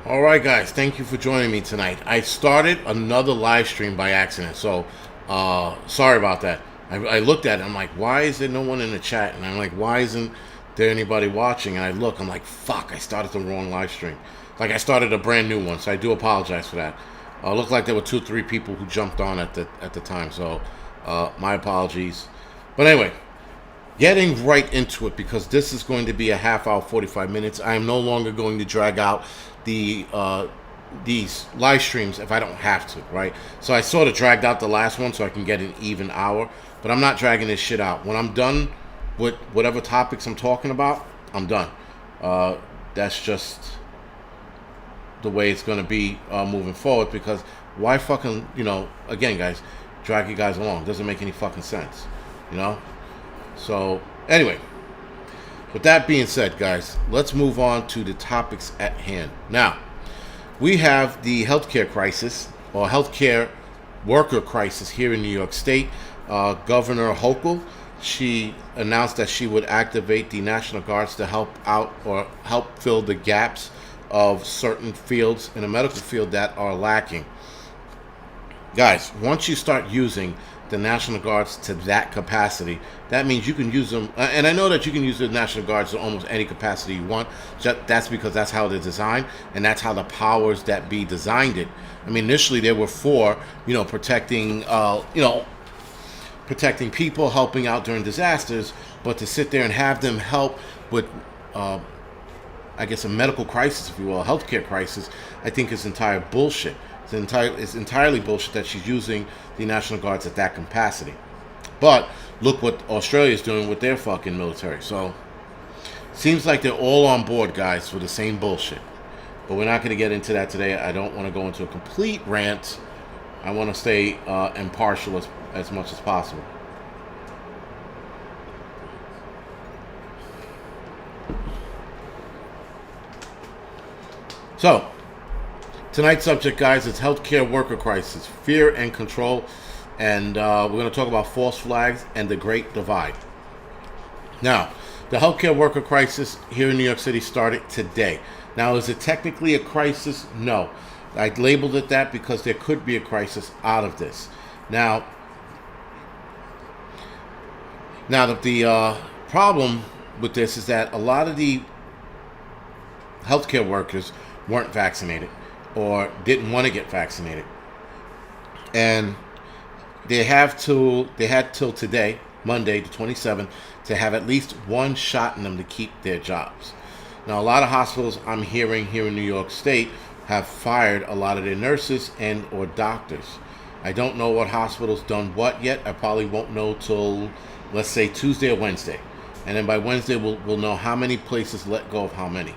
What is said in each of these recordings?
All right, guys, thank you for joining me tonight. I started another live stream by accident, so sorry about that. I looked at it, I'm like, why is there no one in the chat? And I'm like, why isn't there anybody watching? And I look, I'm like, fuck, I started the wrong live stream. Like, I started a brand new one, so I do apologize for that. Looked like there were 2-3 people who jumped on at the time, so my apologies. But anyway, getting right into it, because this is going to be a half hour, 45 minutes. I am no longer going to drag out these live streams if I don't have to, right? So I sort of dragged out the last one so I can get an even hour, but I'm not dragging this shit out. When I'm done with whatever topics I'm talking about, I'm done. That's just the way it's going to be moving forward, because why fucking, again, guys, drag you guys along? Doesn't make any fucking sense, So, anyway, with that being said, guys, let's move on to the topics at hand. Now, we have the healthcare crisis, or healthcare worker crisis here in New York State. Governor Hochul, she announced that she would activate the National Guards to help out or help fill the gaps of certain fields in the medical field that are lacking. Guys, once you start using the National Guards to that capacity, that means you can use them, and I know that you can use the National Guards to almost any capacity you want. That's because that's how they're designed, and that's how the powers that be designed it. I mean, initially they were for, protecting, protecting people, helping out during disasters, but to sit there and have them help with, I guess, a medical crisis, if you will, a healthcare crisis, I think is entire bullshit. It's entirely bullshit that she's using the National Guards at that capacity. But look what Australia is doing with their fucking military. So seems like they're all on board, guys, for the same bullshit. But we're not going to get into that today. I don't want to go into a complete rant. I want to stay impartial as much as possible. So, tonight's subject, guys, is healthcare worker crisis, fear and control, and we're going to talk about false flags and the Great Divide. Now, the healthcare worker crisis here in New York City started today. Now, is it technically a crisis? No. I labeled it that because there could be a crisis out of this. Now the problem with this is that a lot of the healthcare workers weren't vaccinated or didn't want to get vaccinated, and they had till today, Monday the 27th, to have at least one shot in them to keep their jobs. Now, a lot of hospitals, I'm hearing here in New York State, have fired a lot of their nurses and or doctors. I don't know what hospital's done what yet. I probably won't know till, let's say, Tuesday or Wednesday, and then by Wednesday we'll know how many places let go of how many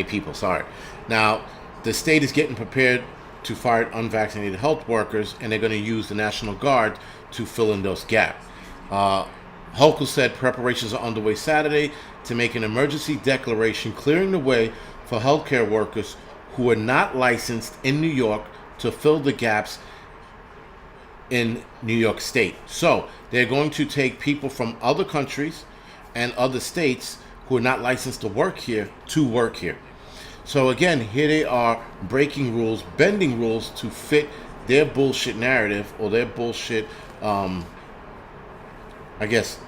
people. Sorry. Now, the state is getting prepared to fire unvaccinated health workers, and they're going to use the National Guard to fill in those gaps. Hochul said preparations are underway Saturday to make an emergency declaration clearing the way for healthcare workers who are not licensed in New York to fill the gaps in New York State. So they're going to take people from other countries and other states who are not licensed to work here to work here. So again, here they are breaking rules, bending rules to fit their bullshit narrative or their bullshit, I guess,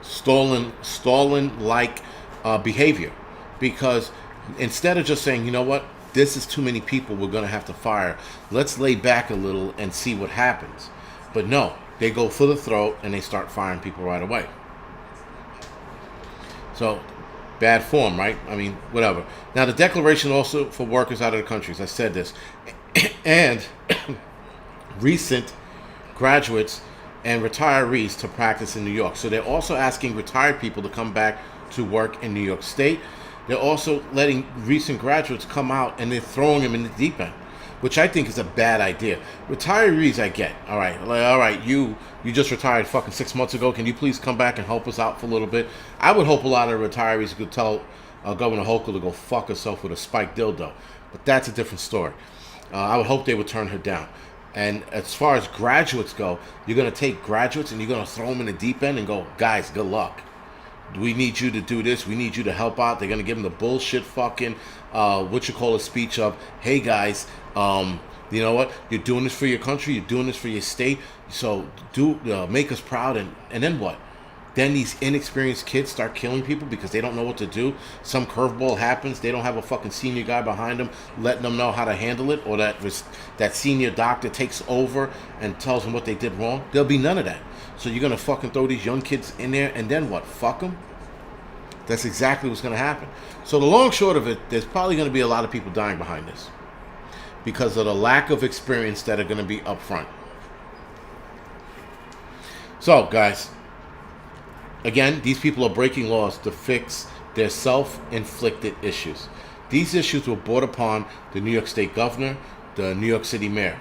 Stalin-like behavior. Because instead of just saying, you know what, this is too many people, we're going to have to fire, let's lay back a little and see what happens. But no, they go for the throat and they start firing people right away. So, bad form, right? I mean, whatever. Now, the declaration also for workers out of the countries, I said this, and recent graduates and retirees to practice in New York. So they're also asking retired people to come back to work in New York State. They're also letting recent graduates come out, and they're throwing them in the deep end, which I think is a bad idea. Retirees, I get. All right, you just retired fucking 6 months ago. Can you please come back and help us out for a little bit? I would hope a lot of retirees could tell Governor Hochul to go fuck herself with a spiked dildo. But that's a different story. I would hope they would turn her down. And as far as graduates go, you're going to take graduates and you're going to throw them in the deep end and go, guys, good luck. We need you to do this. We need you to help out. They're going to give them the bullshit fucking, a speech of, hey guys, you know what? You're doing this for your country. You're doing this for your state. So make us proud. And then what? Then these inexperienced kids start killing people because they don't know what to do. Some curveball happens. They don't have a fucking senior guy behind them letting them know how to handle it, or that senior doctor takes over and tells them what they did wrong. There'll be none of that. So you're going to fucking throw these young kids in there, and then what? Fuck them? That's exactly what's going to happen. So the long short of it, there's probably going to be a lot of people dying behind this because of the lack of experience that are going to be up front. So, guys, again, these people are breaking laws to fix their self-inflicted issues. These issues were brought upon the New York State governor, the New York City mayor,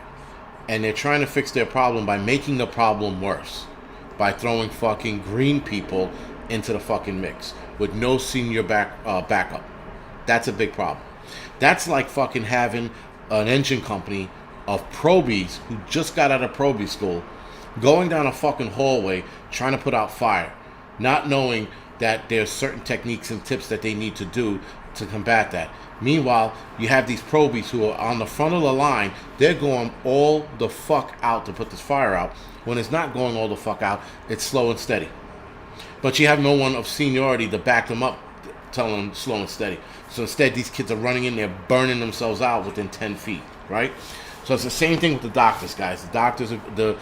and they're trying to fix their problem by making the problem worse, by throwing fucking green people into the fucking mix with no senior backup. That's a big problem. That's like fucking having an engine company of probies who just got out of probie school going down a fucking hallway trying to put out fire, not knowing that there's certain techniques and tips that they need to do to combat that. Meanwhile, you have these probies who are on the front of the line. They're going all the fuck out to put this fire out. When it's not going all the fuck out, it's slow and steady. But you have no one of seniority to back them up, telling them slow and steady. So instead, these kids are running in there, burning themselves out within 10 feet, right? So it's the same thing with the doctors, guys. The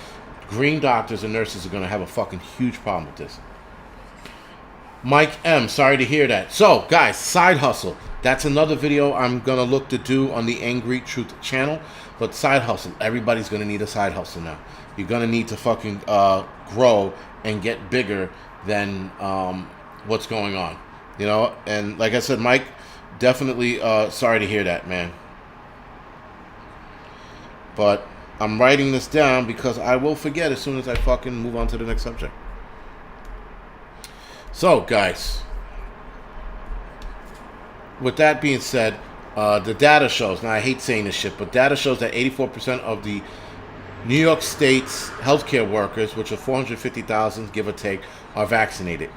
green doctors and nurses are going to have a fucking huge problem with this. Mike M, sorry to hear that. So, guys, side hustle. That's another video I'm going to look to do on the Angry Truth channel. But side hustle, everybody's going to need a side hustle now. You're going to need to fucking grow and get bigger than what's going on. You know, and like I said, Mike, definitely sorry to hear that, man. But I'm writing this down because I will forget as soon as I fucking move on to the next subject. So, guys, with that being said, the data shows, now I hate saying this shit, but data shows that 84% of the New York State's healthcare workers, which are 450,000, give or take, are vaccinated.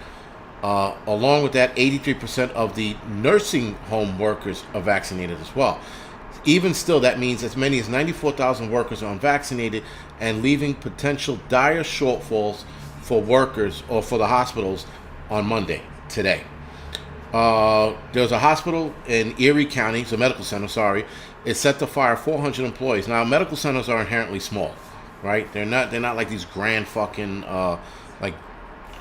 Along with that, 83% of the nursing home workers are vaccinated as well. Even still, that means as many as 94,000 workers are unvaccinated and leaving potential dire shortfalls for workers or for the hospitals on Monday, today. There's a hospital in Erie County, it's a medical center, is set to fire 400 employees. Now, medical centers are inherently small, right? They're not like these grand fucking, like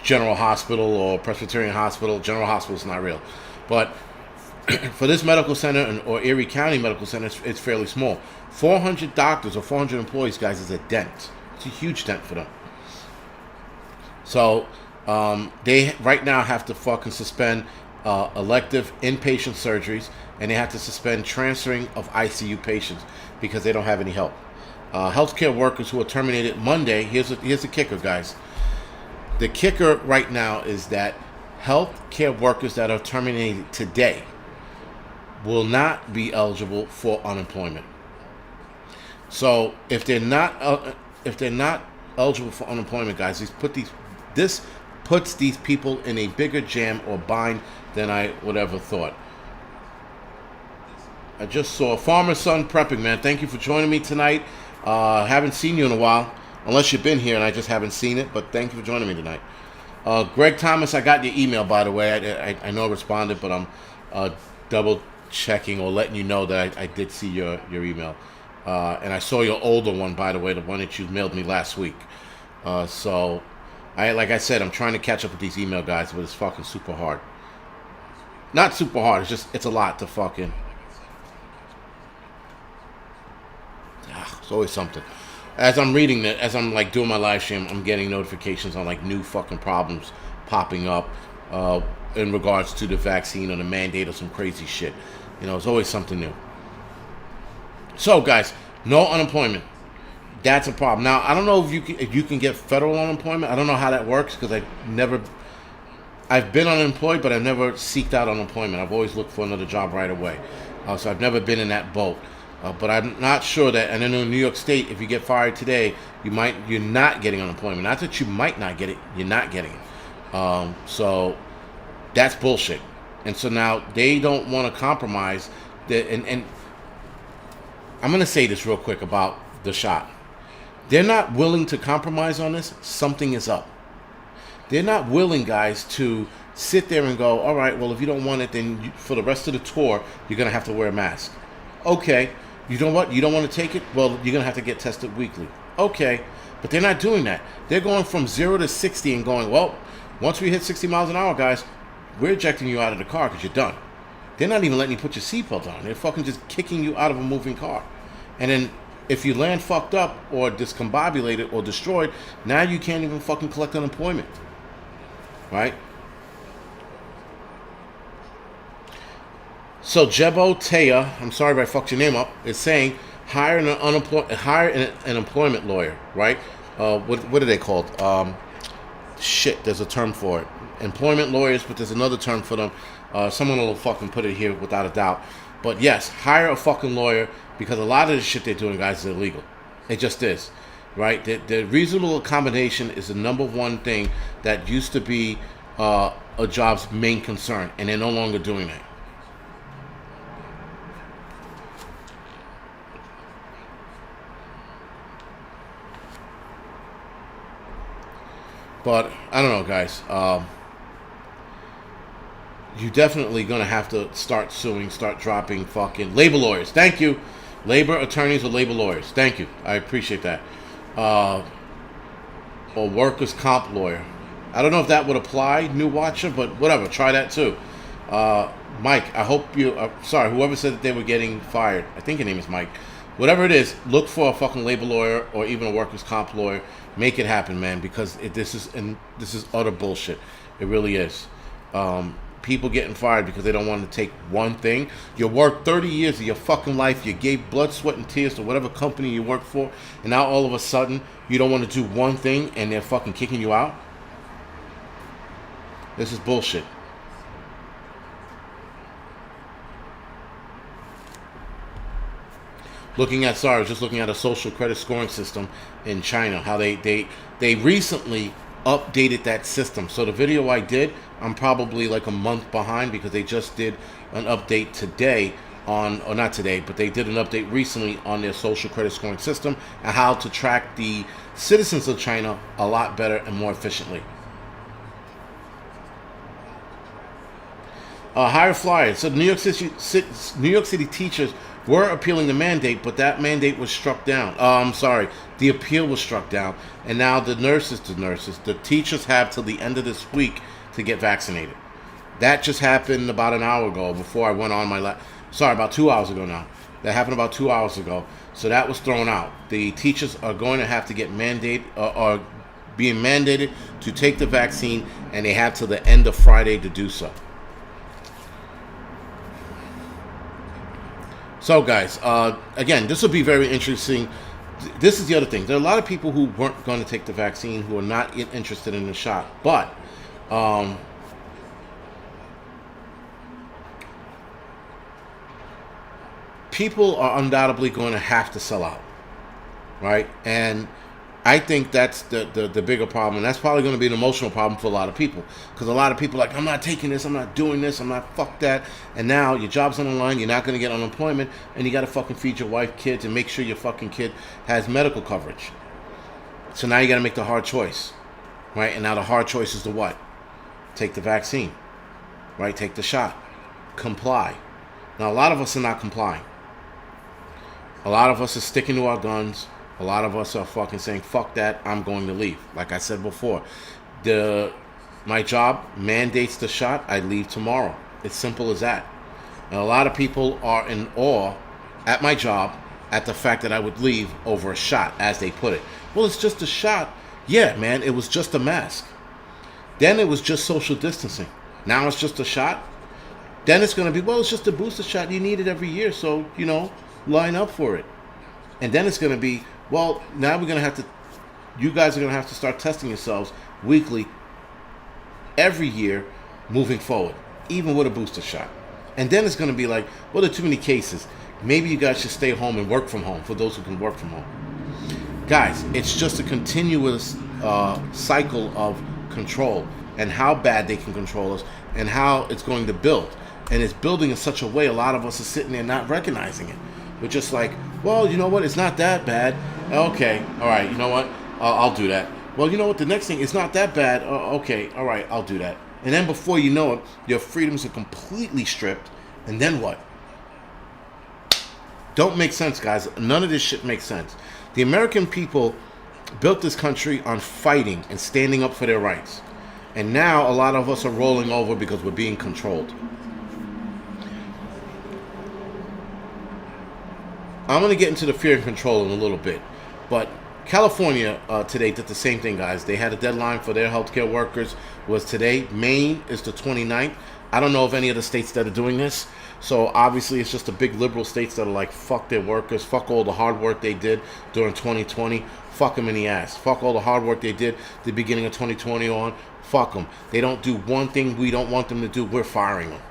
General Hospital or Presbyterian Hospital. General Hospital is not real. But for this medical center or Erie County Medical Center, it's fairly small. 400 doctors or 400 employees, guys, is a dent. It's a huge dent for them. So, they right now have to fucking suspend elective inpatient surgeries, and they have to suspend transferring of ICU patients because they don't have any help. Healthcare workers who are terminated Monday, here's the kicker, guys. The kicker right now is that healthcare workers that are terminated today will not be eligible for unemployment. So if they're not eligible for unemployment, guys, this puts these people in a bigger jam or bind than I would ever thought. I just saw Farmer's Son Prepping, man. Thank you for joining me tonight. Haven't seen you in a while, unless you've been here and I just haven't seen it, but thank you for joining me tonight. Greg Thomas, I got your email, by the way. I know I responded, but I'm double checking or letting you know that I did see your email. And I saw your older one, by the way, the one that you mailed me last week. So, like I said, I'm trying to catch up with these email guys, but it's fucking super hard. Not super hard, it's a lot to fucking... It's always something. As I'm reading it, as I'm like doing my live stream, I'm getting notifications on like new fucking problems popping up in regards to the vaccine or the mandate or some crazy shit. You know, it's always something new. So, guys, no unemployment. That's a problem. Now, I don't know if you can get federal unemployment. I don't know how that works because I've been unemployed, but I've never seeked out unemployment. I've always looked for another job right away. So I've never been in that boat. But I'm not sure that, and then in New York State, if you get fired today, you're not getting unemployment. Not that you might not get it, you're not getting it. So That's bullshit. And so now they don't want to compromise. And I'm going to say this real quick about the shot. They're not willing to compromise on this. Something is up. They're not willing, guys, to sit there and go, all right, well, if you don't want it, then for the rest of the tour, you're going to have to wear a mask. Okay. You know what? You don't want to take it? Well, you're going to have to get tested weekly. Okay. But they're not doing that. They're going from 0 to 60 and going, well, once we hit 60 miles an hour, guys, we're ejecting you out of the car because you're done. They're not even letting you put your seatbelt on. They're fucking just kicking you out of a moving car. And then if you land fucked up or discombobulated or destroyed, now you can't even fucking collect unemployment. Right? So Jebo Taya, I'm sorry if I fucked your name up, is saying hire an employment lawyer, right? What are they called? Shit, there's a term for it. Employment lawyers, but there's another term for them. Someone will fucking put it here without a doubt. But yes, hire a fucking lawyer because a lot of the shit they're doing, guys, is illegal. It just is, right? The reasonable accommodation is the number one thing that used to be a job's main concern, and they're no longer doing that. But I don't know, guys. You definitely gonna have to start suing, start dropping fucking labor lawyers. Thank you, labor attorneys or labor lawyers. Thank you, I appreciate that. Or workers' comp lawyer. I don't know if that would apply, new watcher, but whatever. Try that too. Mike, I hope you. Sorry, whoever said that they were getting fired. I think your name is Mike. Whatever it is, look for a fucking labor lawyer or even a workers' comp lawyer. Make it happen, man, because this is utter bullshit. It really is. People getting fired because they don't want to take one thing. You worked 30 years of your fucking life. You gave blood, sweat, and tears to whatever company you work for, and now all of a sudden you don't want to do one thing, and they're fucking kicking you out. This is bullshit. I was just looking at a social credit scoring system in China, how they recently updated that system. So the video I did, I'm probably like a month behind because they just did an update today or not today, but they did an update recently on their social credit scoring system and how to track the citizens of China a lot better and more efficiently. Higher flyers. So New York City teachers were appealing the mandate, but that mandate was struck down. The appeal was struck down, and now the teachers have till the end of this week to get vaccinated. That just happened about an hour ago before I went on my about 2 hours ago now. That happened about 2 hours ago. So that was thrown out. The teachers are going to have to get are being mandated to take the vaccine, and they have till the end of Friday to do so. So, guys, again, this will be very interesting. This is the other thing. There are a lot of people who weren't going to take the vaccine who are not interested in the shot. But people are undoubtedly going to have to sell out, right? And I think that's the bigger problem. And that's probably going to be an emotional problem for a lot of people. Because a lot of people are like, I'm not taking this, I'm not doing this, I'm not, fuck that. And now your job's on the line, you're not going to get unemployment, and you got to fucking feed your wife, kids, and make sure your fucking kid has medical coverage. So now you got to make the hard choice, right? And now the hard choice is to what? Take the vaccine, right? Take the shot. Comply. Now, a lot of us are not complying. A lot of us are sticking to our guns. A lot of us are fucking saying, fuck that, I'm going to leave. Like I said before, my job mandates the shot, I leave tomorrow. It's simple as that. And a lot of people are in awe at my job at the fact that I would leave over a shot, as they put it. Well, it's just a shot. Yeah, man, it was just a mask. Then it was just social distancing. Now it's just a shot. Then it's going to be, well, it's just a booster shot. You need it every year, so, line up for it. And then it's going to be, well, now you guys are going to have to start testing yourselves weekly, every year, moving forward, even with a booster shot. And then it's going to be like, well, there are too many cases. Maybe you guys should stay home and work from home for those who can work from home. Guys, it's just a continuous cycle of control. and how bad they can control us and how it's going to build. And it's building in such a way a lot of us are sitting there not recognizing it. We're just like, well, you know what? It's not that bad. Okay, all right, you know what? I'll do that. Well, you know what? The next thing, it's not that bad. Okay, all right, I'll do that. And then before you know it, your freedoms are completely stripped. And then what? Don't make sense, guys. None of this shit makes sense. The American people built this country on fighting and standing up for their rights. And now a lot of us are rolling over because we're being controlled. I'm going to get into the fear and control in a little bit. But California today did the same thing, guys. They had a deadline for their healthcare workers was today. Maine is the 29th. I don't know of any other states that are doing this. So obviously it's just the big liberal states that are like, fuck their workers. Fuck all the hard work they did during 2020. Fuck them in the ass. Fuck all the hard work they did the beginning of 2020 on. Fuck them. They don't do one thing we don't want them to do. We're firing them.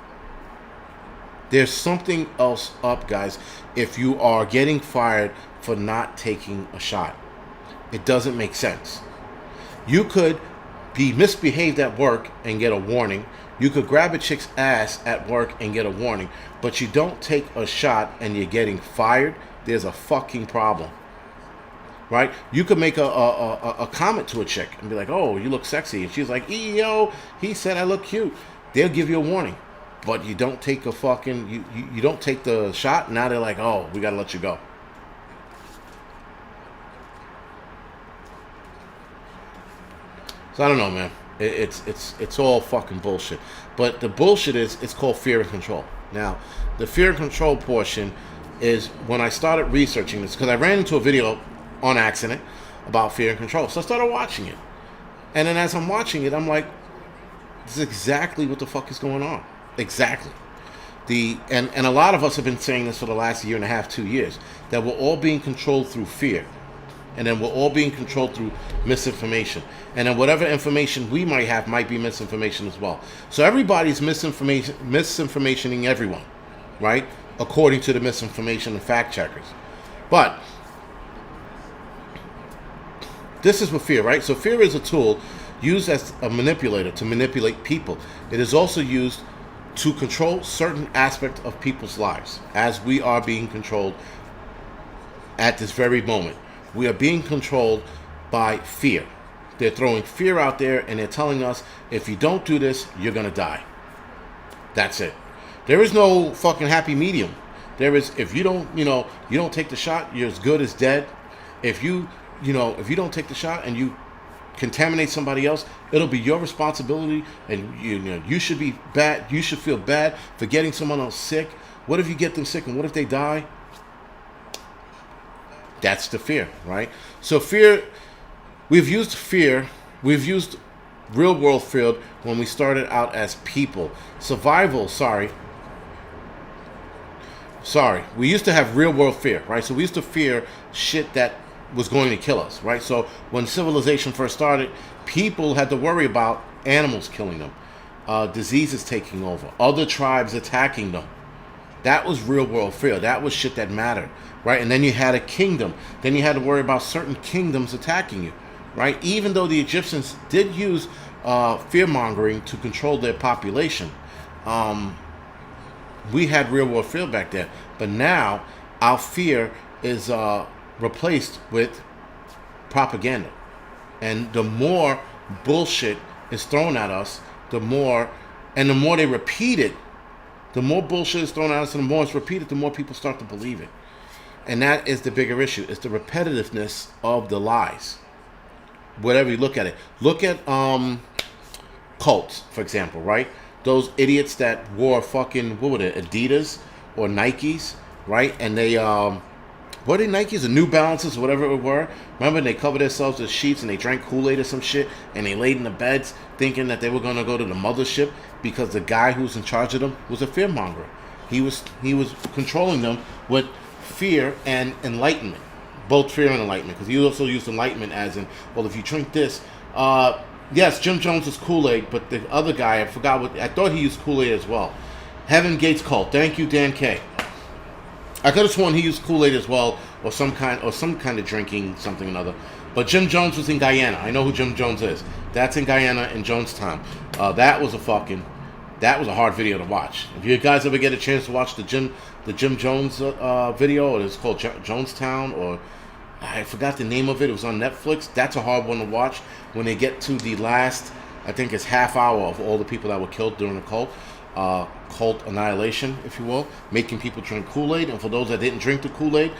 There's something else up, guys, if you are getting fired for not taking a shot. It doesn't make sense. You could be misbehaved at work and get a warning. You could grab a chick's ass at work and get a warning. But you don't take a shot and you're getting fired. There's a fucking problem. Right? You could make a comment to a chick and be like, oh, you look sexy. And she's like, yo, he said I look cute. They'll give you a warning. But you don't take a fucking, you don't take the shot. Now they're like, oh, we got to let you go. So I don't know, man. It's all fucking bullshit. But the bullshit is, it's called fear and control. Now, the fear and control portion is when I started researching this, because I ran into a video on accident about fear and control. So I started watching it. And then as I'm watching it, I'm like, this is exactly what the fuck is going on. Exactly. And a lot of us have been saying this for the last year and a half, 2 years, that we're all being controlled through fear. And then we're all being controlled through misinformation. And then whatever information we might have might be misinformation as well. So everybody's misinformationing everyone, right? According to the misinformation and fact checkers. But this is with fear, right? So fear is a tool used as a manipulator to manipulate people. It is also used to control certain aspects of people's lives, as we are being controlled at this very moment. We are being controlled by fear. They're throwing fear out there and they're telling us, if you don't do this, you're going to die. That's it. There is no fucking happy medium. There is, if you don't, you don't take the shot, you're as good as dead. If you don't take the shot and you contaminate somebody else, it'll be your responsibility, and you should be bad. You should feel bad for getting someone else sick. What if you get them sick, and what if they die? That's the fear, right? So fear, we've used real world fear when we started out as people. Survival, we used to have real world fear, right? So we used to fear shit that was going to kill us, right? So when civilization first started, people had to worry about animals killing them, diseases taking over, other tribes attacking them. That was real world fear. That was shit that mattered, right? And then you had a kingdom. Then you had to worry about certain kingdoms attacking you, right? Even though the Egyptians did use fear-mongering to control their population, we had real world fear back then. But now our fear is replaced with propaganda. And the more bullshit is thrown at us, the more they repeat it, the more bullshit is thrown at us and the more it's repeated, the more people start to believe it. And that is the bigger issue. It's the repetitiveness of the lies. Whatever you look at it. Look at cults, for example, right? Those idiots that wore fucking, what were they, Adidas or Nikes, right? And they were they Nikes or New Balances or whatever it were? Remember, they covered themselves with sheets and they drank Kool-Aid or some shit, and they laid in the beds thinking that they were going to go to the mothership because the guy who was in charge of them was a fearmonger. He was controlling them with fear and enlightenment, both fear and enlightenment, because he also used enlightenment as in, well, if you drink this, yes, Jim Jones is Kool-Aid, but the other guy, I thought he used Kool-Aid as well. Heaven Gates Cult. Thank you, Dan K. I could have sworn he used Kool-Aid as well, or some kind of drinking something or another. But Jim Jones was in Guyana. I know who Jim Jones is. That's in Guyana in Jonestown. That was a hard video to watch. If you guys ever get a chance to watch the Jim Jones video, or it's called Jonestown, or I forgot the name of it. It was on Netflix. That's a hard one to watch. When they get to the last, I think it's half hour of all the people that were killed during the cult annihilation, if you will, making people drink Kool-Aid. And for those that didn't drink the Kool-Aid,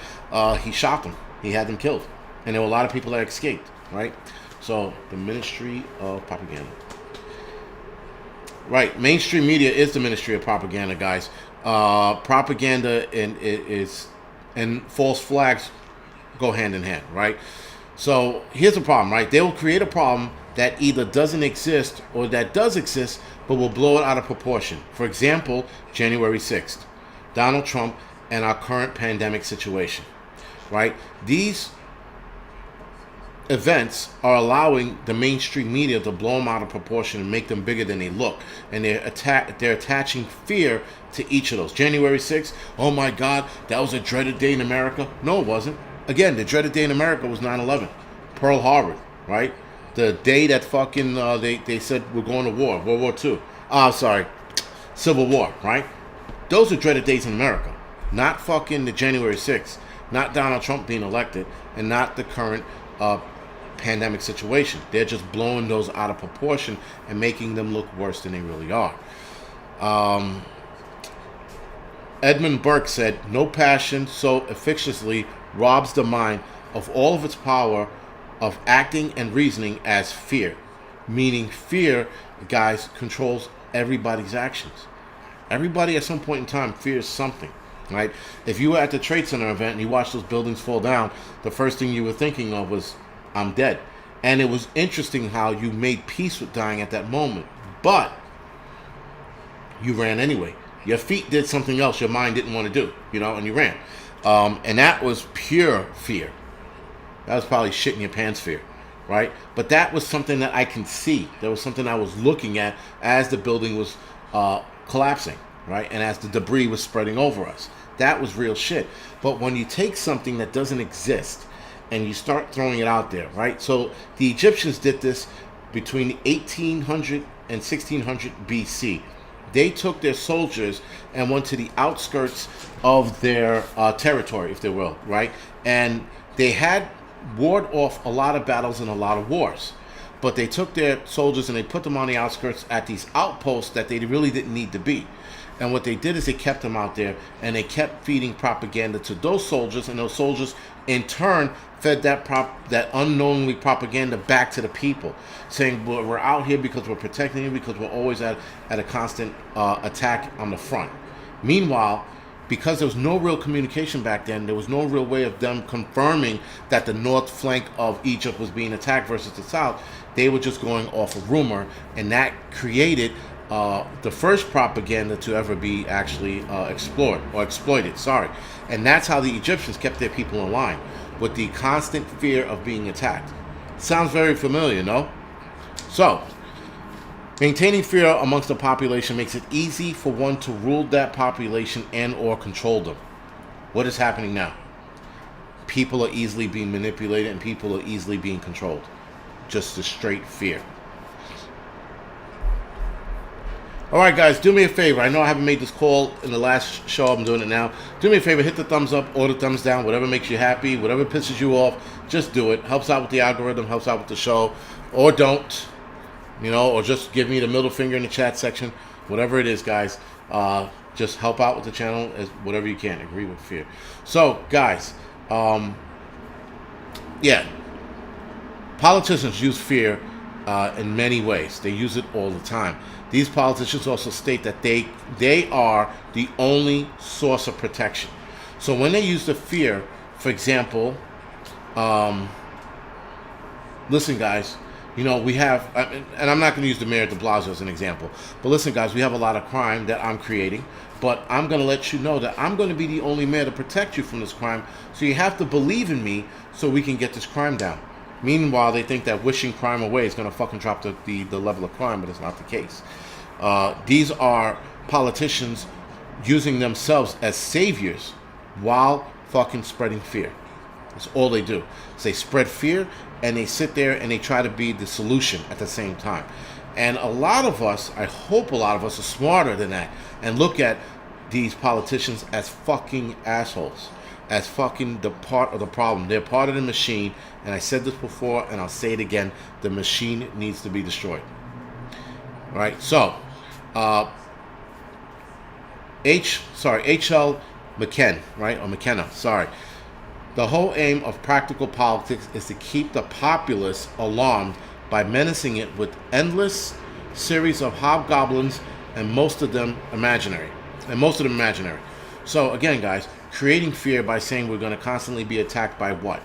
he shot them. He had them killed. And there were a lot of people that escaped, right? So, the Ministry of Propaganda. Right, mainstream media is the Ministry of Propaganda, guys. Propaganda and false flags go hand in hand, right? So, here's the problem, right? They will create a problem that either doesn't exist or that does exist, but will blow it out of proportion. For example, January 6th, Donald Trump and our current pandemic situation, right? These events are allowing the mainstream media to blow them out of proportion and make them bigger than they look. And they're attaching fear to each of those. January 6th, oh my God, that was a dreaded day in America. No, it wasn't. Again, the dreaded day in America was 9/11, Pearl Harbor, right? The day that fucking they said we're going to war, World War II. Civil War, right? Those are dreaded days in America. Not fucking the January 6th, not Donald Trump being elected, and not the current pandemic situation. They're just blowing those out of proportion and making them look worse than they really are. Edmund Burke said, "No passion so efficaciously robs the mind of all of its power of acting and reasoning as fear." Meaning fear, guys, controls everybody's actions. Everybody at some point in time fears something, right? If you were at the Trade Center event and you watched those buildings fall down, the first thing you were thinking of was, I'm dead. And it was interesting how you made peace with dying at that moment. But you ran anyway. Your feet did something else your mind didn't want to do, and you ran. And that was pure fear. That was probably shit in your pants fear, right? But that was something that I can see. That was something I was looking at as the building was collapsing, right? And as the debris was spreading over us. That was real shit. But when you take something that doesn't exist and you start throwing it out there, right? So the Egyptians did this between 1800 and 1600 BC. They took their soldiers and went to the outskirts of their territory, if they will, right? And they had ward off a lot of battles and a lot of wars. But they took their soldiers and they put them on the outskirts at these outposts that they really didn't need to be. And what they did is they kept them out there and they kept feeding propaganda to those soldiers, and those soldiers in turn fed that unknowingly propaganda back to the people, saying, well, we're out here because we're protecting you, because we're always at a constant attack on the front. Meanwhile, because there was no real communication back then, there was no real way of them confirming that the north flank of Egypt was being attacked versus the south. They were just going off of rumor, and that created the first propaganda to ever be actually exploited. And that's how the Egyptians kept their people in line, with the constant fear of being attacked. Sounds very familiar, no? So, maintaining fear amongst the population makes it easy for one to rule that population and or control them. What is happening now? People are easily being manipulated and people are easily being controlled. Just the straight fear. Alright guys, do me a favor. I know I haven't made this call in the last show. I'm doing it now. Do me a favor, hit the thumbs up or the thumbs down. Whatever makes you happy, whatever pisses you off, just do it. Helps out with the algorithm, helps out with the show. Or don't. Or just give me the middle finger in the chat section. Whatever it is, guys. Just help out with the channel as whatever you can. Agree with fear. So, guys. Politicians use fear in many ways. They use it all the time. These politicians also state that they are the only source of protection. So when they use the fear, for example, listen, guys, we have, and I'm not going to use the mayor de Blasio as an example, but listen, guys, we have a lot of crime that I'm creating, but I'm going to let you know that I'm going to be the only mayor to protect you from this crime, so you have to believe in me so we can get this crime down. Meanwhile, they think that wishing crime away is going to fucking drop the level of crime, but it's not the case. These are politicians using themselves as saviors while fucking spreading fear. That's all they do. They spread fear, and they sit there and they try to be the solution at the same time. And a lot of us, I hope a lot of us, are smarter than that and look at these politicians as fucking assholes, as fucking the part of the problem. They're part of the machine, and I said this before and I'll say it again, the machine needs to be destroyed. All right, so H.L. McKenna, right? Or McKenna, sorry. The whole aim of practical politics is to keep the populace alarmed by menacing it with endless series of hobgoblins, and most of them imaginary. So again, guys, creating fear by saying we're going to constantly be attacked by what?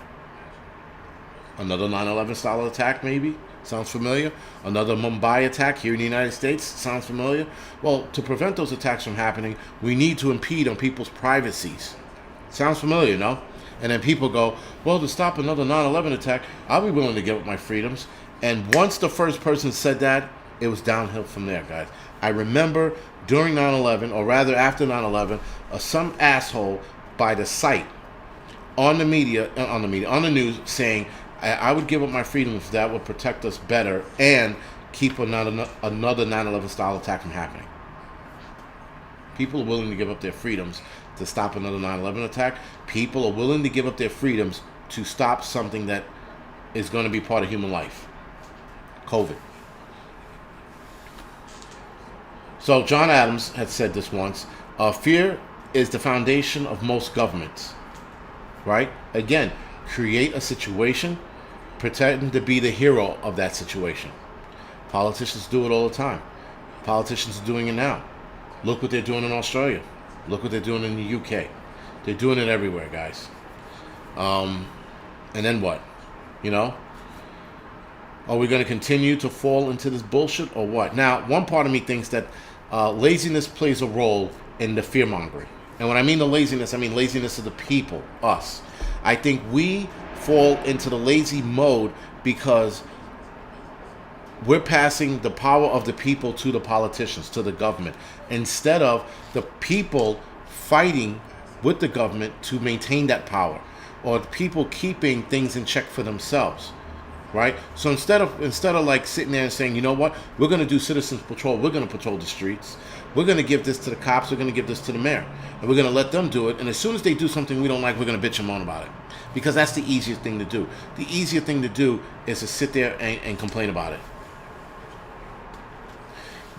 Another 9/11 style attack, maybe? Sounds familiar? Another Mumbai attack here in the United States? Sounds familiar? Well, to prevent those attacks from happening, we need to impede on people's privacies. Sounds familiar, no? And then people go, well, to stop another 9/11 attack, I'll be willing to give up my freedoms. And once the first person said that, it was downhill from there, guys. I remember during 9/11, or rather after 9/11, some asshole by the site on the news saying, I would give up my freedom if that would protect us better and keep another 9/11 style attack from happening. People are willing to give up their freedoms to stop another 9/11 attack. People are willing to give up their freedoms to stop something that is going to be part of human life. COVID. So John Adams had said this once, fear is the foundation of most governments. Right? Again, create a situation, pretend to be the hero of that situation. Politicians do it all the time. Politicians are doing it now. Look what they're doing in Australia. Look what they're doing in the UK. They're doing it everywhere, guys. And then what? You know? Are we going to continue to fall into this bullshit or what? Now, one part of me thinks that laziness plays a role in the fear-mongering. And when I mean the laziness, I mean laziness of the people, us. I think we fall into the lazy mode because we're passing the power of the people to the politicians, to the government, instead of the people fighting with the government to maintain that power, or the people keeping things in check for themselves. Right? So instead of like sitting there and saying, you know what, we're going to do citizens patrol, we're going to patrol the streets, we're going to give this to the cops, we're going to give this to the mayor, and we're going to let them do it, and as soon as they do something we don't like, we're going to bitch and moan about it, because that's the easiest thing to do. The easier thing to do is to sit there and complain about it.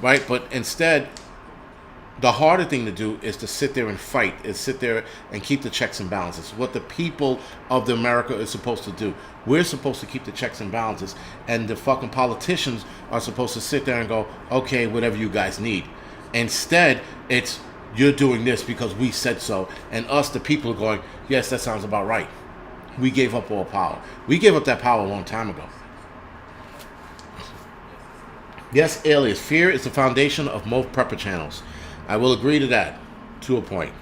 Right? But instead, the harder thing to do is to sit there and fight, is sit there and keep the checks and balances. What the people of the America is supposed to do. We're supposed to keep the checks and balances, and the fucking politicians are supposed to sit there and go, okay, whatever you guys need. Instead, it's, you're doing this because we said so, and us, the people, are going, yes, that sounds about right. We gave up all power. We gave up that power a long time ago. Yes, alias, fear is the foundation of most prepper channels. I will agree to that, to a point.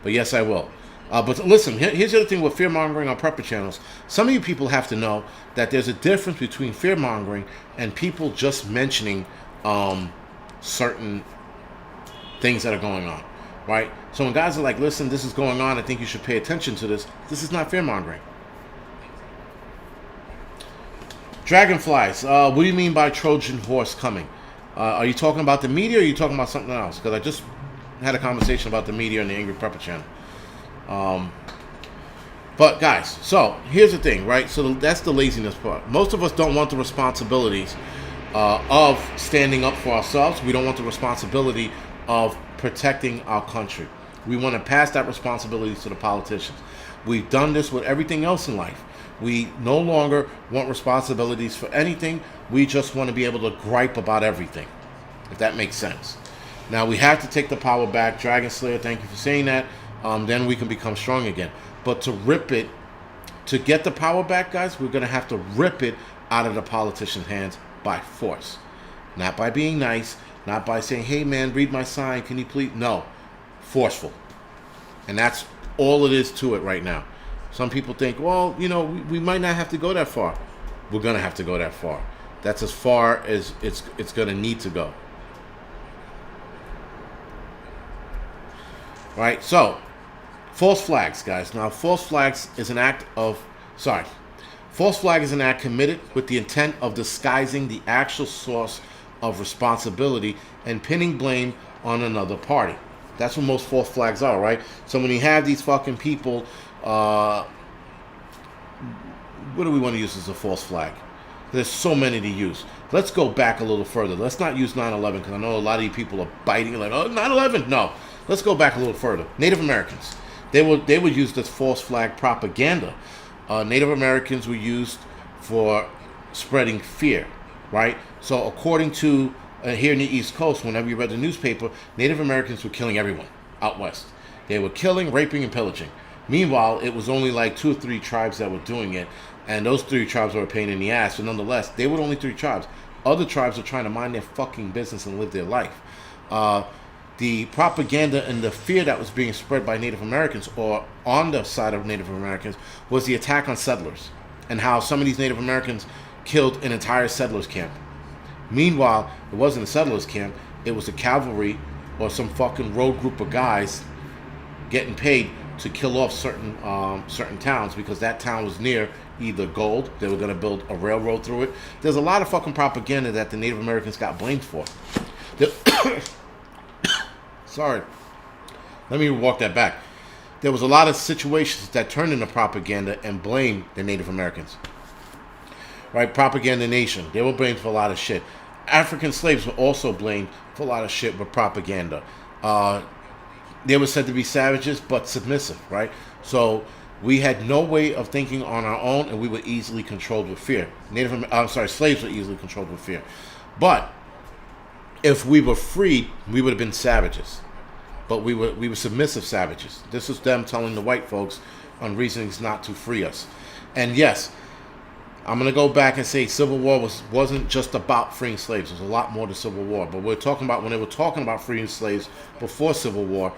But yes, I will. But listen, here's the other thing with fear-mongering on prepper channels. Some of you people have to know that there's a difference between fear-mongering and people just mentioning certain things that are going on, right? So when guys are like, listen, this is going on, I think you should pay attention to this. This is not fear-mongering. Dragonflies. What do you mean by Trojan horse coming? Are you talking about the media or are you talking about something else? Because I just had a conversation about the media on the Angry Prepper channel. But guys, so here's the thing, right? So that's the laziness part. Most of us don't want the responsibilities of standing up for ourselves. We don't want the responsibility of protecting our country. We want to pass that responsibility to the politicians. We've done this with everything else in life. We no longer want responsibilities for anything. We just want to be able to gripe about everything, if that makes sense. Now, we have to take the power back. Dragon Slayer, thank you for saying that. Then we can become strong again. But to rip it, to get the power back, guys, we're going to have to rip it out of the politicians' hands by force. Not by being nice, not by saying, hey, man, read my sign, can you please? No, forceful. And that's all it is to it right now. Some people think, well, you know, we might not have to go that far. We're going to have to go that far. That's as far as it's going to need to go. Right? So, False flags, guys. Now, false flags is an act of, sorry, false flag is an act committed with the intent of disguising the actual source of responsibility and pinning blame on another party. That's what most false flags are, right? So when you have these fucking people, what do we want to use as a false flag? There's so many to use. Let's go back a little further. Let's not use 9/11 because I know a lot of you people are biting like, oh, 9/11. No, let's go back a little further. Native Americans. They would use this false flag propaganda. Native Americans were used for spreading fear, right? So according to here in the East Coast, whenever you read the newspaper, Native Americans were killing everyone out west. They were killing, raping, and pillaging. Meanwhile, it was only like 2 or 3 tribes that were doing it, and those 3 tribes were a pain in the ass. But nonetheless, they were only 3 tribes. Other tribes are trying to mind their fucking business and live their life. The propaganda and the fear that was being spread by Native Americans, or on the side of Native Americans, was the attack on settlers, and how some of these Native Americans killed an entire settlers camp. Meanwhile, it wasn't a settlers camp, it was the cavalry or some fucking road group of guys getting paid to kill off certain towns because that town was near either gold, they were going to build a railroad through it. There's a lot of fucking propaganda that the Native Americans got blamed for. Sorry, let me walk that back. There was a lot of situations that turned into propaganda and blamed the Native Americans. Right? Propaganda nation. They were blamed for a lot of shit. African slaves were also blamed for a lot of shit with propaganda. They were said to be savages but submissive, right? So we had no way of thinking on our own, and we were easily controlled with fear. Slaves were easily controlled with fear. But if we were freed, we would have been savages. But we were submissive savages. This is them telling the white folks on reasons not to free us. And yes, I'm going to go back and say Civil War wasn't just about freeing slaves. There's a lot more to Civil War. But we're talking about when they were talking about freeing slaves before Civil War,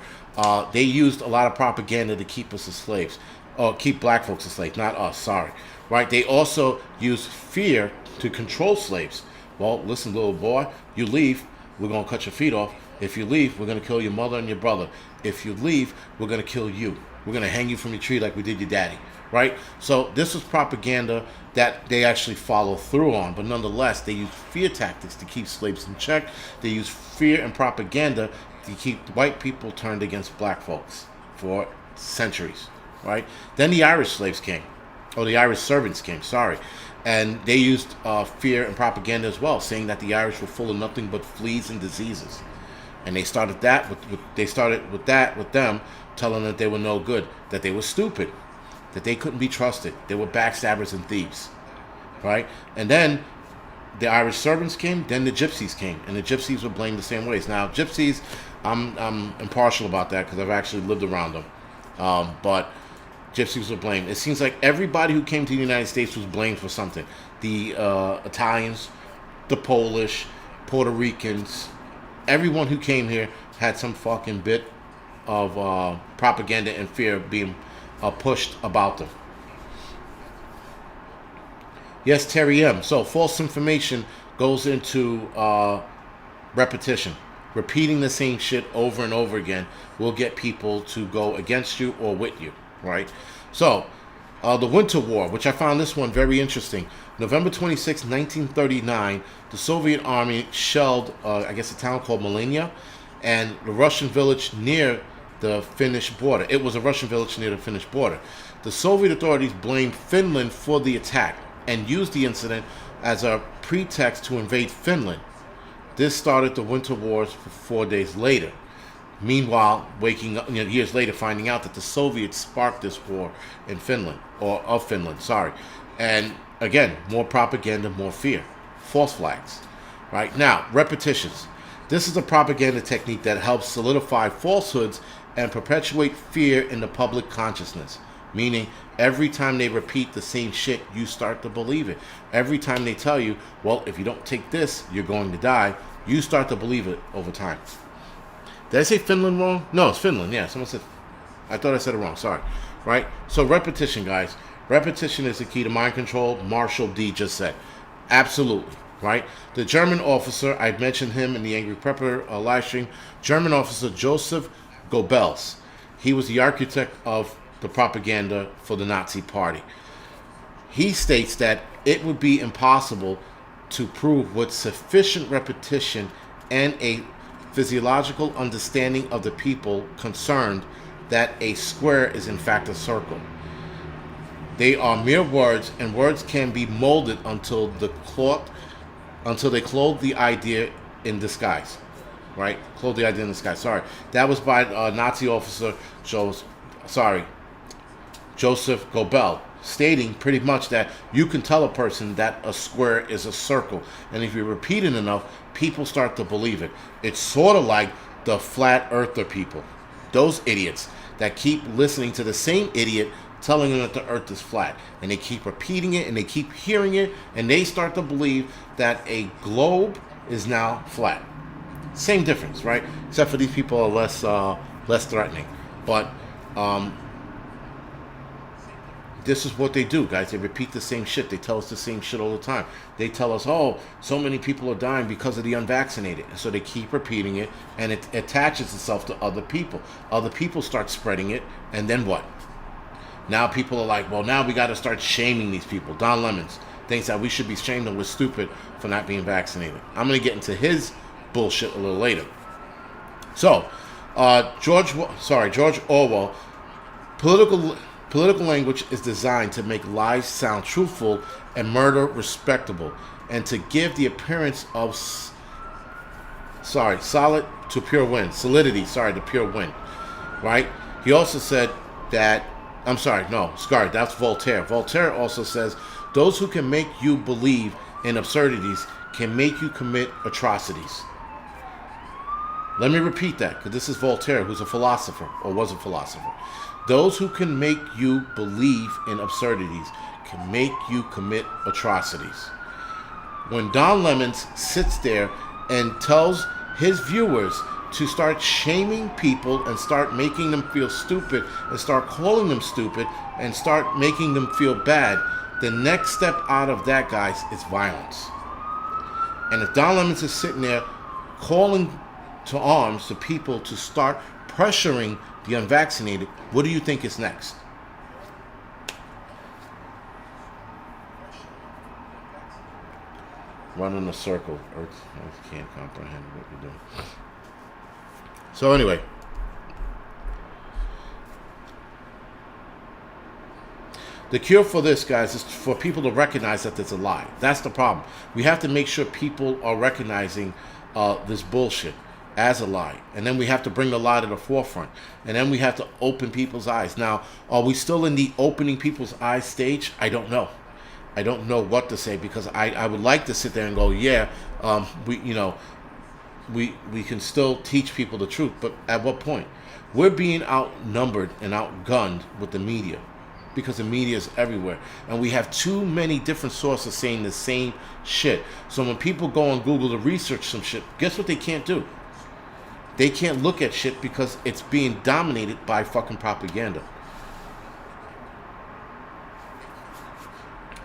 they used a lot of propaganda to keep us as slaves, or keep black folks as slaves, not us, sorry. Right? They also used fear to control slaves. Well, listen, little boy, you leave, we're going to cut your feet off. If you leave, we're going to kill your mother and your brother. If you leave, we're going to kill you. We're going to hang you from your tree like we did your daddy. Right? So this was propaganda that they actually followed through on. But nonetheless, they used fear tactics to keep slaves in check. They used fear and propaganda to keep white people turned against black folks for centuries. Right? Then the Irish slaves came. Or the Irish servants came, sorry. And they used fear and propaganda as well, saying that the Irish were full of nothing but fleas and diseases. And they started that with them, telling that they were no good, that they were stupid, that they couldn't be trusted, they were backstabbers and thieves, right? And then the Irish servants came, then the gypsies came, and the gypsies were blamed the same ways. Now, gypsies, I'm impartial about that because I've actually lived around them, but gypsies were blamed. It seems like everybody who came to the United States was blamed for something. The Italians, the Polish, Puerto Ricans, everyone who came here had some fucking bit of propaganda and fear being pushed about them. Yes, Terry M. So false information goes into repetition. Repeating the same shit over and over again will get people to go against you or with you, right? So the Winter War, which I found this one very interesting. November 26, 1939, the Soviet army shelled, I guess, a town called Melania, and the Russian village near the Finnish border. It was a Russian village near the Finnish border. The Soviet authorities blamed Finland for the attack and used the incident as a pretext to invade Finland. This started the Winter Wars for 4 days later. Meanwhile, waking up years later, finding out that the Soviets sparked this war in Finland, or of Finland, sorry. And again, more propaganda, more fear. False flags. Right? Now, repetitions. This is a propaganda technique that helps solidify falsehoods and perpetuate fear in the public consciousness. Meaning, every time they repeat the same shit, you start to believe it. Every time they tell you, well, if you don't take this, you're going to die, you start to believe it over time. Did I say Finland wrong? No, it's Finland. Yeah, someone said, I thought I said it wrong. Sorry. Right? So repetition, guys. Repetition is the key to mind control. Marshall D just said. Absolutely. Right? The German officer, I mentioned him in the Angry Prepper live stream, German officer Joseph Goebbels. He was the architect of the propaganda for the Nazi Party. He states that it would be impossible to prove with sufficient repetition and a physiological understanding of the people concerned that a square is in fact a circle. They are mere words, and words can be molded until they clothe the idea in disguise. Right? Clothe the idea in disguise. Sorry. That was by Nazi officer Joseph Goebbels, stating pretty much that you can tell a person that a square is a circle, and if you repeat it enough, people start to believe it. It's sort of like the flat earther people, those idiots that keep listening to the same idiot telling them that the earth is flat, and they keep repeating it and they keep hearing it, and they start to believe that a globe is now flat. Same difference, right? Except for these people are less threatening, but this is what they do, guys. They repeat the same shit. They tell us the same shit all the time. They tell us, oh, so many people are dying because of the unvaccinated. And so they keep repeating it, and it attaches itself to other people. Other people start spreading it, and then what? Now people are like, well, now we got to start shaming these people. Don Lemons thinks that we should be shamed and we're stupid for not being vaccinated. I'm going to get into his bullshit a little later. So, George Orwell, Political language is designed to make lies sound truthful and murder respectable, and to give the appearance of solidity to pure win. Right? He also said that, that's Voltaire. Voltaire also says, those who can make you believe in absurdities can make you commit atrocities. Let me repeat that, because this is Voltaire, who's a philosopher, or was a philosopher. Those who can make you believe in absurdities can make you commit atrocities. When Don Lemons sits there and tells his viewers to start shaming people and start making them feel stupid and start calling them stupid and start making them feel bad, the next step out of that, guys, is violence. And if Don Lemons is sitting there calling to arms to people to start pressuring the unvaccinated, what do you think is next? Run in a circle. Earth can't comprehend what you're doing. So anyway, the cure for this, guys, is for people to recognize that there's a lie. That's the problem. We have to make sure people are recognizing this bullshit as a lie, and then we have to bring the lie to the forefront, and then we have to open people's eyes. Now, are we still in the opening people's eyes stage? I don't know what to say, because I would like to sit there and go, yeah, we can still teach people the truth, but at what point? We're being outnumbered and outgunned with the media, because the media is everywhere, and we have too many different sources saying the same shit. So when people go on Google to research some shit, guess what they can't do? They can't look at shit because it's being dominated by fucking propaganda.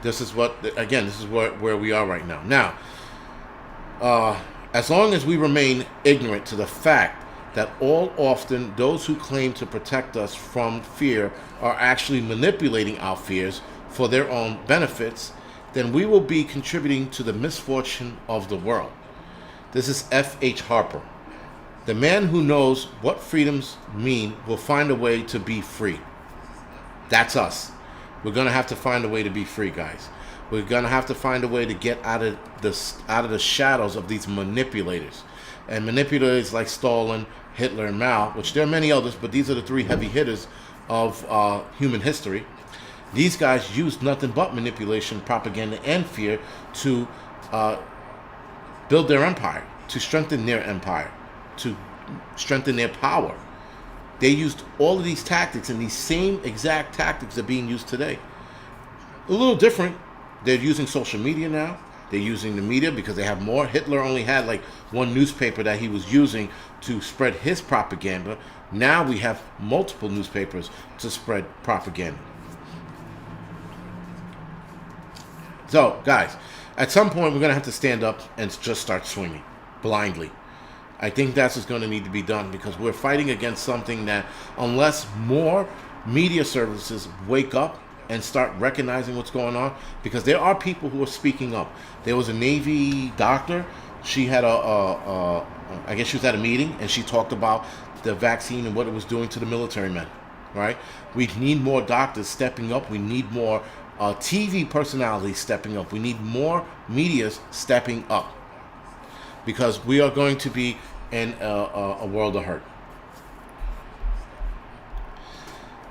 This is where we are right now. Now, as long as we remain ignorant to the fact that all often those who claim to protect us from fear are actually manipulating our fears for their own benefits, then we will be contributing to the misfortune of the world. This is F.H. Harper. The man who knows what freedoms mean will find a way to be free. That's us. We're going to have to find a way to be free, guys. We're going to have to find a way to get out of the shadows of these manipulators. And manipulators like Stalin, Hitler, and Mao, which there are many others, but these are the three heavy hitters of human history. These guys used nothing but manipulation, propaganda, and fear to build their empire, to strengthen their empire, to strengthen their power. They used all of these tactics, and these same exact tactics are being used today. A little different. They're using social media now. They're using the media because they have more. Hitler only had like one newspaper that he was using to spread his propaganda. Now we have multiple newspapers to spread propaganda. So, guys, at some point we're going to have to stand up and just start swinging blindly. I think that's what's going to need to be done, because we're fighting against something that, unless more media services wake up and start recognizing what's going on, because there are people who are speaking up. There was a Navy doctor. She had I guess she was at a meeting, and she talked about the vaccine and what it was doing to the military men, right? We need more doctors stepping up. We need more TV personalities stepping up. We need more medias stepping up, because we are going to be in a world of hurt.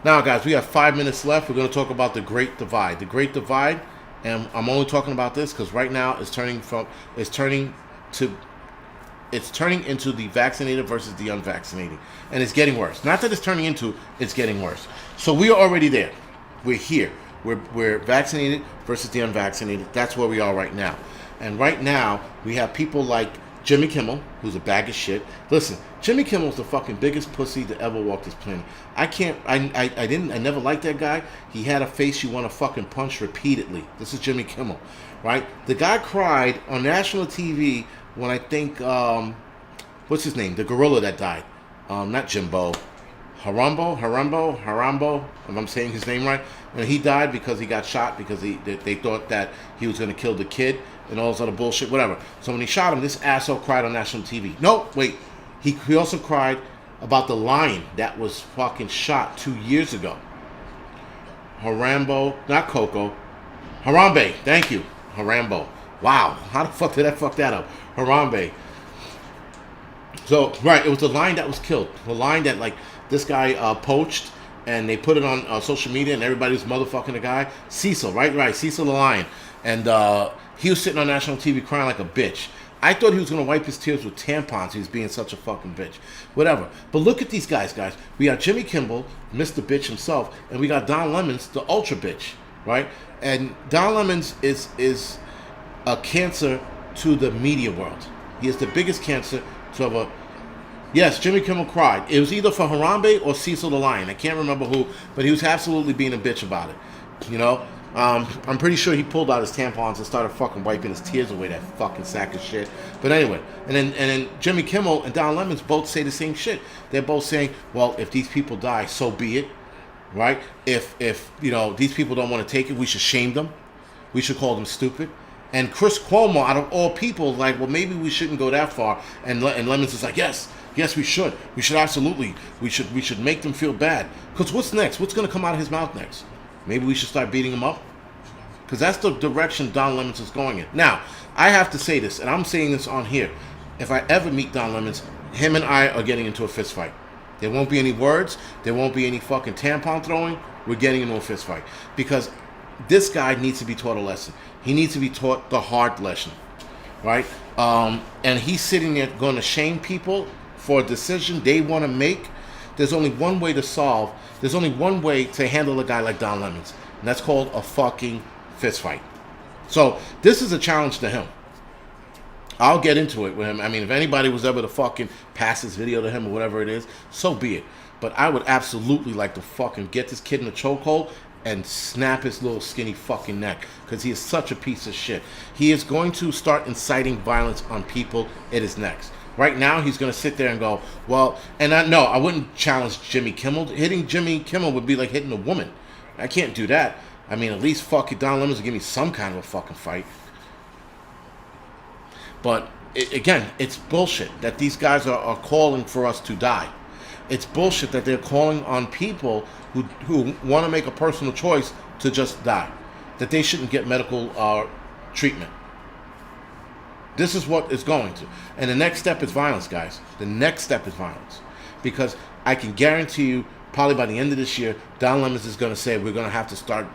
Now, guys, we have 5 minutes left. We're going to talk about the Great Divide. The Great Divide, and I'm only talking about this because right now it's turning into the vaccinated versus the unvaccinated, and it's getting worse. Not that it's turning into, it's getting worse. So we are already there. We're here. We're vaccinated versus the unvaccinated. That's where we are right now. And right now we have people like Jimmy Kimmel, who's a bag of shit. Listen, Jimmy Kimmel's the fucking biggest pussy to ever walk this planet. I never liked that guy. He had a face you want to fucking punch repeatedly. This is Jimmy Kimmel, right? The guy cried on national TV when I think, what's his name? The gorilla that died. Not Jimbo. Harambo, if I'm saying his name right. And he died because he got shot because they thought that he was going to kill the kid and all this other bullshit, whatever. So when he shot him, this asshole cried on national TV. No, wait. He also cried about the lion that was fucking shot 2 years ago. Harambo, not Coco. Harambe, thank you. Harambo. Wow, how the fuck did I fuck that up? Harambe. So, right, it was the lion that was killed. The lion that, like, this guy poached, and they put it on social media, and everybody was motherfucking the guy. Cecil, right, Cecil the lion. And he was sitting on national TV crying like a bitch. I thought he was going to wipe his tears with tampons. He was being such a fucking bitch. Whatever. But look at these guys. We got Jimmy Kimmel, Mr. Bitch himself, and we got Don Lemons, the ultra bitch, right? And Don Lemons is a cancer to the media world. He is the biggest cancer to ever. Yes, Jimmy Kimmel cried. It was either for Harambe or Cecil the Lion. I can't remember who, but he was absolutely being a bitch about it. You know? I'm pretty sure he pulled out his tampons and started fucking wiping his tears away, that fucking sack of shit. But anyway, and then Jimmy Kimmel and Don Lemons both say the same shit. They're both saying, well, if these people die, so be it. Right? If you know, these people don't want to take it, we should shame them. We should call them stupid. And Chris Cuomo, out of all people, like, well, maybe we shouldn't go that far. And Lemons is like, yes, we should. We should absolutely. We should make them feel bad. Because what's next? What's going to come out of his mouth next? Maybe we should start beating him up? Because that's the direction Don Lemons is going in. Now, I have to say this, and I'm saying this on here. If I ever meet Don Lemons, him and I are getting into a fist fight. There won't be any words. There won't be any fucking tampon throwing. We're getting into a fist fight. Because this guy needs to be taught a lesson. He needs to be taught the hard lesson, right? And he's sitting there going to shame people for a decision they want to make. There's only one way to solve. There's only one way to handle a guy like Don Lemons, and that's called a fucking fist fight. So this is a challenge to him. I'll get into it with him. I mean, if anybody was ever to fucking pass this video to him or whatever it is, so be it. But I would absolutely like to fucking get this kid in a chokehold and snap his little skinny fucking neck, because he is such a piece of shit. He is going to start inciting violence on people. It is next. Right now, he's going to sit there and go, well, and I wouldn't challenge Jimmy Kimmel. Hitting Jimmy Kimmel would be like hitting a woman. I can't do that. I mean, at least fuck it, Don Lemons will give me some kind of a fucking fight. But, again, it's bullshit that these guys are calling for us to die. It's bullshit that they're calling on people who want to make a personal choice to just die. That they shouldn't get medical treatment. This is what it's going to. And the next step is violence, guys. The next step is violence. Because I can guarantee you, probably by the end of this year, Don Lemons is going to say we're going to have to start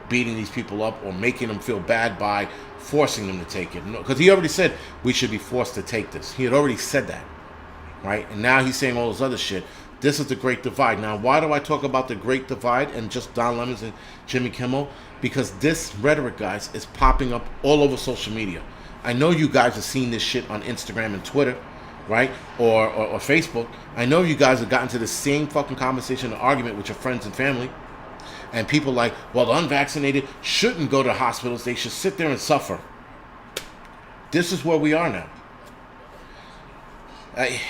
beating these people up or making them feel bad by forcing them to take it. Because he already said we should be forced to take this. He had already said that. Right? And now he's saying all this other shit. This is the Great Divide. Now, why do I talk about the Great Divide and just Don Lemons and Jimmy Kimmel? Because this rhetoric, guys, is popping up all over social media. I know you guys have seen this shit on Instagram and Twitter, right? Or Facebook. I know you guys have gotten to the same fucking conversation and argument with your friends and family. And people like, well, the unvaccinated shouldn't go to hospitals. They should sit there and suffer. This is where we are now. I,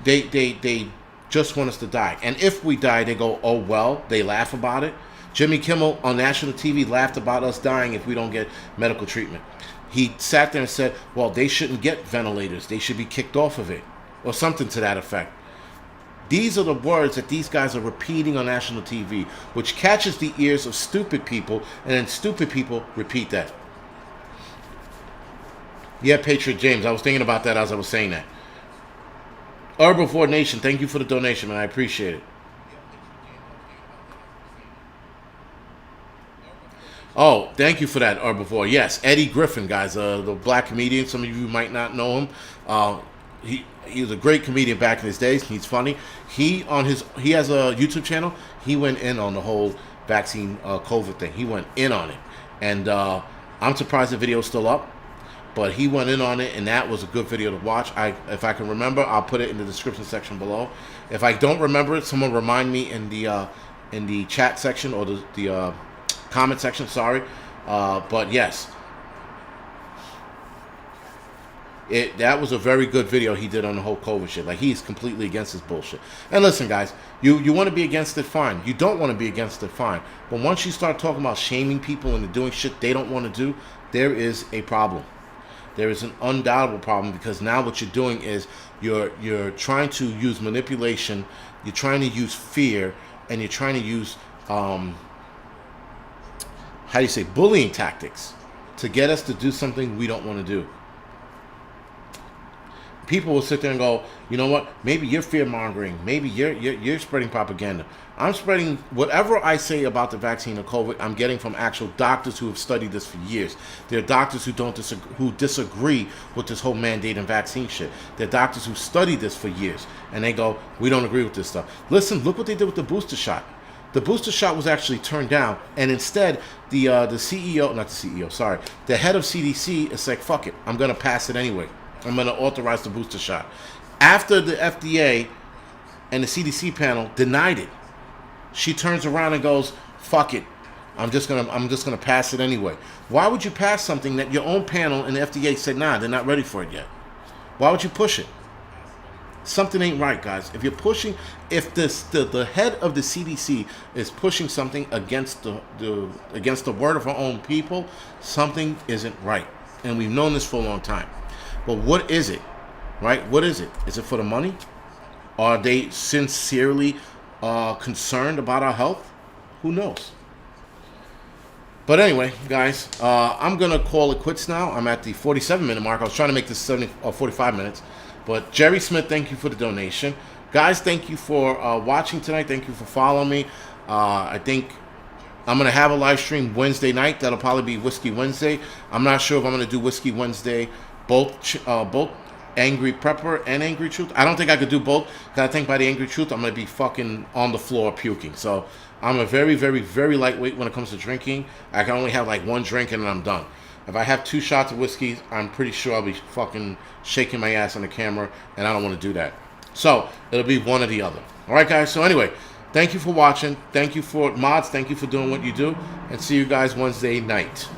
they just want us to die. And if we die, they go, oh well. They laugh about it. Jimmy Kimmel on national TV laughed about us dying if we don't get medical treatment. He sat there and said, well, they shouldn't get ventilators. They should be kicked off of it, or something to that effect. These are the words that these guys are repeating on national TV, which catches the ears of stupid people, and then stupid people repeat that. Yeah, Patriot James, I was thinking about that as I was saying that. Herbivore Nation, thank you for the donation, man. I appreciate it. Oh, thank you for that, Herbivore. Yes, Eddie Griffin, guys, the black comedian. Some of you might not know him. He was a great comedian back in his days. He's funny. He has a YouTube channel. He went in on the whole vaccine COVID thing. He went in on it, and I'm surprised the video's still up. But he went in on it, and that was a good video to watch. If I can remember, I'll put it in the description section below. If I don't remember it, someone remind me in the chat section or the comment section. Sorry, but yes. That was a very good video he did on the whole COVID shit. Like, he's completely against this bullshit. And listen, guys, you want to be against it, fine. You don't want to be against it, fine. But once you start talking about shaming people and doing shit they don't want to do, there is a problem. There is an undoubtable problem, because now what you're doing is you're trying to use manipulation, you're trying to use fear, and you're trying to use bullying tactics to get us to do something we don't want to do. People will sit there and go, you know what? Maybe you're fear-mongering. Maybe you're spreading propaganda. I'm spreading whatever I say about the vaccine or COVID. I'm getting from actual doctors who have studied this for years. They're doctors who disagree with this whole mandate and vaccine shit. They're doctors who studied this for years, and they go, we don't agree with this stuff. Listen, look what they did with the booster shot. The booster shot was actually turned down, and instead, the head of CDC is like, fuck it, I'm gonna pass it anyway. I'm going to authorize the booster shot. After the FDA and the CDC panel denied it, she turns around and goes, fuck it. I'm just gonna pass it anyway. Why would you pass something that your own panel and the FDA said, nah, they're not ready for it yet? Why would you push it? Something ain't right, guys. If you're pushing, if the head of the CDC is pushing something against the word of her own people, something isn't right. And we've known this for a long time. But what is it, right? What is it? Is it for the money? Are they sincerely concerned about our health? Who knows? But anyway, guys, I'm going to call it quits now. I'm at the 47-minute mark. I was trying to make this 45 minutes. But Jerry Smith, thank you for the donation. Guys, thank you for watching tonight. Thank you for following me. I think I'm going to have a live stream Wednesday night. That'll probably be Whiskey Wednesday. I'm not sure if I'm going to do Whiskey Wednesday both Angry Prepper and Angry Truth. I don't think I could do both, because I think by the Angry Truth I'm going to be fucking on the floor puking. So I'm a very, very, very lightweight when it comes to drinking. I can only have like one drink and then I'm done. If I have 2 shots of whiskey, I'm pretty sure I'll be fucking shaking my ass on the camera, and I don't want to do that. So it'll be one or the other. All right, guys. So anyway, thank you for watching. Thank you for mods. Thank you for doing what you do, and see you guys Wednesday night.